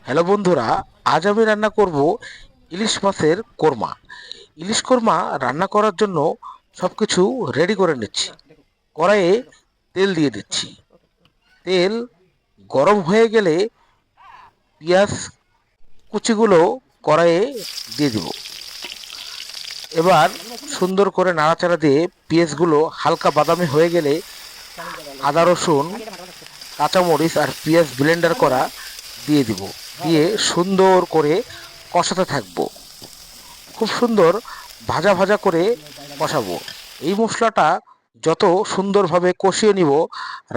Hello বন্ধুরা, আজ আমি রান্না করব ইলিশ মাছের কোরমা। ইলিশ কোরমা রান্না করার জন্য সব কিছু রেডি করে নিচ্ছি। কড়াইয়ে তেল দিয়ে দিচ্ছি। তেল গরম হয়ে গেলে পেঁয়াজ কুচিগুলো কড়াইয়ে দিয়ে দিব। এবার সুন্দর করে নাড়াচাড়া দিয়ে পেঁয়াজগুলো হালকা বাদামি হয়ে গেলে আদা রসুন কাঁচামরিচ আর পেঁয়াজ ব্লেন্ডার করা দিয়ে দিব। দিয়ে সুন্দর করে কষাতে থাকবো। খুব সুন্দর ভাজা ভাজা করে কষাবো। এই মশলাটা যত সুন্দরভাবে কষিয়ে নিব,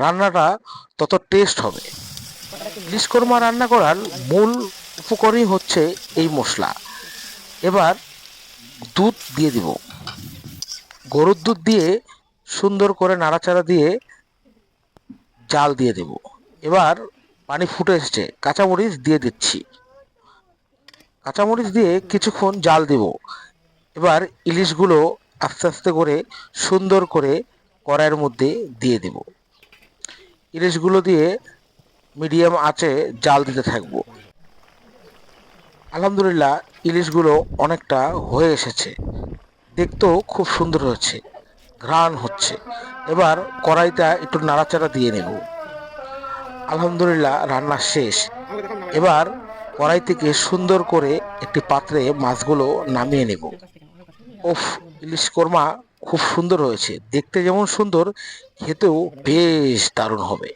রান্নাটা তত টেস্ট হবে। ইলিশ কোরমা রান্না করার মূল উপকরণই হচ্ছে এই মশলা। এবার দুধ দিয়ে দিব। গরুর দুধ দিয়ে সুন্দর করে নাড়াচাড়া দিয়ে জাল দিয়ে দেব। এবার পানি ফুটে এসেছে, কাঁচামরিচ দিয়ে দিচ্ছি। কাঁচামরিচ দিয়ে কিছুক্ষণ জাল দেব। এবার ইলিশগুলো আস্তে আস্তে করে সুন্দর করে কড়াইয়ের মধ্যে দিয়ে দেব। ইলিশগুলো দিয়ে মিডিয়াম আঁচে জাল দিতে থাকবো। আলহামদুলিল্লাহ, ইলিশগুলো অনেকটা হয়ে এসেছে। দেখতেও খুব সুন্দর হয়েছে, ঘ্রাণ হচ্ছে। এবার কড়াইটা একটু নাড়াচাড়া দিয়ে নেব। আলহামদুলিল্লাহ, রান্না শেষ। এবার কড়াই থেকে সুন্দর করে একটি পাত্রে মাছগুলো নামিয়ে নেব। ওফ, ইলিশ কোরমা খুব সুন্দর হয়েছে। দেখতে যেমন সুন্দর, খেতেও বেশ দারুণ হবে।